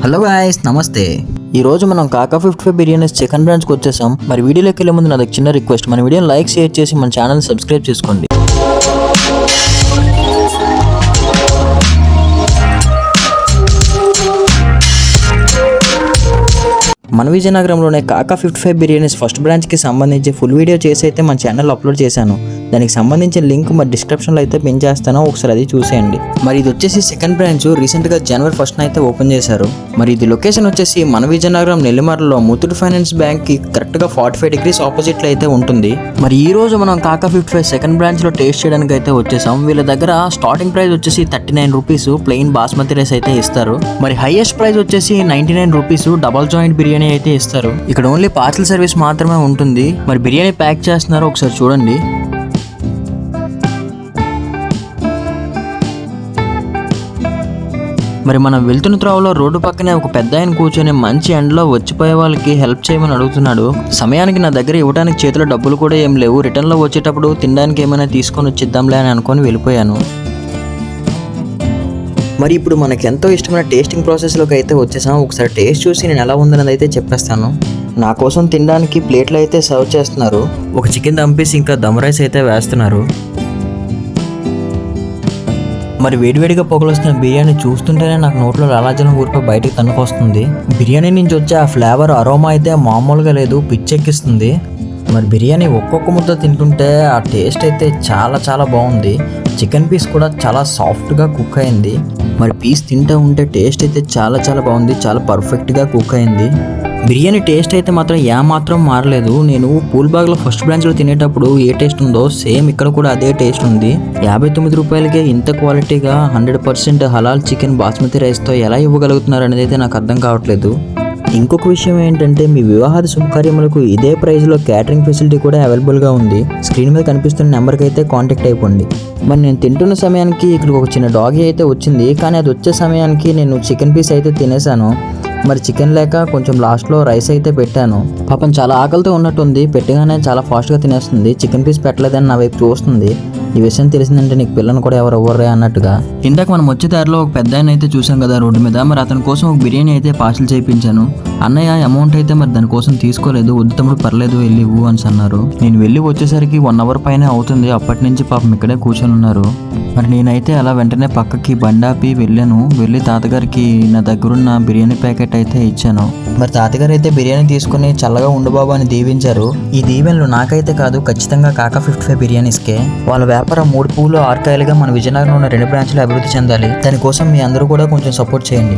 Hello guys, నమస్తే. ఈ రోజు మనం కాకా 55 బిర్యానీస్ చికెన్ బ్రాంచ్కి వచ్చేసాం. మరి వీడియోలోకి వెళ్ళే ముందు నాది చిన్న రిక్వెస్ట్, మన వీడియోని లైక్ షేర్ చేసి మన ఛానల్ సబ్స్క్రైబ్ చేసుకోండి. మన విజయనగరంలోనే కాకా 55 బిర్యానీస్ ఫస్ట్ బ్రాంచ్కి సంబంధించి ఫుల్ వీడియో చేసి అయితే మన ఛానల్లో అప్లోడ్ చేశాను. దానికి సంబంధించిన లింక్ మరి డిస్క్రిప్షన్లో అయితే పిన్ చేస్తాను, ఒకసారి అది చూసేయండి. మరి ఇది వచ్చేసి సెకండ్ బ్రాంచ్ రీసెంట్గా జనవరి 1st అయితే ఓపెన్ చేశారు. మరి ఇది లొకేషన్ వచ్చేసి మన విజయనగరం నెల్లిమర్లలో ముత్తూట్ ఫైనాన్స్ బ్యాంక్కి కరెక్ట్గా 45 degrees ఆపోజిట్లో అయితే ఉంటుంది. మరి ఈ రోజు మనం కాకా 55 సెకండ్ బ్రాంచ్లో టేస్ట్ చేయడానికి అయితే వచ్చేసాం. వీళ్ళ దగ్గర స్టార్టింగ్ ప్రైస్ వచ్చేసి 39 రూపీస్ ప్లెయిన్ బాస్మతి రైస్ అయితే ఇస్తారు. మరి హైయెస్ట్ ప్రైస్ వచ్చేసి 99 రూపీస్ డబల్ జాయింట్ బిర్యానీ అయితే ఇస్తారు. ఇక్కడ ఓన్లీ పార్సల్ సర్వీస్ మాత్రమే ఉంటుంది. మరి బిర్యానీ ప్యాక్ చేస్తున్నారు, ఒకసారి చూడండి. మరి మనం వెళ్తున్న త్రోవలో రోడ్డు పక్కనే ఒక పెద్ద ఆయన కూర్చొని మంచి ఎండలో వచ్చిపోయే వాళ్ళకి హెల్ప్ చేయమని అడుగుతున్నాడు. సమయానికి నా దగ్గర ఇవ్వడానికి చేతిలో డబ్బులు కూడా ఏం లేవు. రిటర్న్లో వచ్చేటప్పుడు తినడానికి ఏమైనా తీసుకొని వచ్చిద్దాంలే అని అనుకొని వెళ్ళిపోయాను. మరి ఇప్పుడు మనకి ఎంతో ఇష్టమైన టేస్టింగ్ ప్రాసెస్లోకి అయితే వచ్చేసాం. ఒకసారి టేస్ట్ చూసి నేను ఎలా ఉందన్నది అయితే చెప్పేస్తాను. నా కోసం తినడానికి ప్లేట్లు అయితే సర్వ్ చేస్తున్నారు. ఒక చికెన్ దమ్ పీస్ ఇంకా దమ్ రైస్ అయితే వేస్తున్నారు. మరి వేడివేడిగా పొగలొస్తున్న బిర్యానీ చూస్తుంటేనే నాకు నోట్లో లాలాజలం ఊరిపోయి బయటికి తన్నుకొస్తుంది. బిర్యానీ నుంచి వచ్చే ఆ ఫ్లేవర్ అరోమా అయితే మామూలుగా లేదు, పిచ్చెక్కిస్తుంది. మరి బిర్యానీ ఒక్కొక్క ముద్ద తింటుంటే ఆ టేస్ట్ అయితే చాలా చాలా బాగుంది. చికెన్ పీస్ కూడా చాలా సాఫ్ట్గా కుక్ అయింది. మరి పీస్ తింటూ ఉంటే టేస్ట్ అయితే చాలా చాలా బాగుంది, చాలా పర్ఫెక్ట్గా కుక్ అయింది. బిర్యానీ టేస్ట్ అయితే మాత్రం ఏమాత్రం మారలేదు. నేను పూల్బాగ్లో ఫస్ట్ బ్రాంచ్లో తినేటప్పుడు ఏ టేస్ట్ ఉందో సేమ్ ఇక్కడ కూడా అదే టేస్ట్ ఉంది. 59 రూపాయలకే ఇంత క్వాలిటీగా 100% హలాల్ చికెన్ బాస్మతి రైస్తో ఎలా ఇవ్వగలుగుతున్నారు అనేది అయితే నాకు అర్థం కావట్లేదు. ఇంకొక విషయం ఏంటంటే, మీ వివాహాది శుభకార్యములకు ఇదే ప్రైస్లో క్యాటరింగ్ ఫెసిలిటీ కూడా అవైలబుల్గా ఉంది. స్క్రీన్ మీద కనిపిస్తున్న నెంబర్కి అయితే కాంటాక్ట్ అయిపోండి. మరి నేను తింటున్న సమయానికి ఇక్కడికి ఒక చిన్న డాగీ అయితే వచ్చింది, కానీ అది వచ్చే సమయానికి నేను చికెన్ పీస్ అయితే తినేసాను. మరి చికెన్ లేక కొంచెం లాస్ట్లో రైస్ అయితే పెట్టాను. పాపం చాలా ఆకలితో ఉన్నట్టుంది, పెట్టగానే చాలా ఫాస్ట్గా తినేస్తుంది. చికెన్ పీస్ పెట్టలేదని నా వైపు చూస్తుంది. ఈ విషయం తెలిసిందంటే నీకు పిల్లని కూడా ఎవరు ఎవ్వరే అన్నట్టుగా. ఇందాక మనం వచ్చే దారిలో ఒక పెద్ద ఆయన అయితే చూసాం కదా రోడ్డు మీద. మరి అతని కోసం ఒక బిర్యానీ అయితే పార్సల్ చేయించాను. అన్నయ్య అమౌంట్ అయితే మరి దానికోసం తీసుకోలేదు, వద్దు తమ్ముడు పర్లేదు వెళ్ళివు అని అన్నారు. నేను వెళ్ళి వచ్చేసరికి 1 hour పైన అవుతుంది. అప్పటి నుంచి పాపం ఇక్కడే కూర్చొని ఉన్నారు. మరి నేనైతే అలా వెంటనే పక్కకి బండాపి వెళ్ళి తాతగారికి నా దగ్గరున్న బిర్యానీ ప్యాకెట్ అయితే ఇచ్చాను. మరి తాతగారు అయితే బిర్యానీ తీసుకుని చల్లగా ఉండు బాబు అని దీవించారు. ఈ దీవెనలు నాకైతే కాదు, ఖచ్చితంగా కాకా 55 బిర్యానీస్కే. వాళ్ళ వ్యాపారం 3 పువ్వులు 6 కాయలుగా మన విజయనగరంలో ఉన్న 2 బ్రాంచ్లు అభివృద్ధి చెందాలి. దానికోసం మీ అందరూ కూడా కొంచెం సపోర్ట్ చేయండి.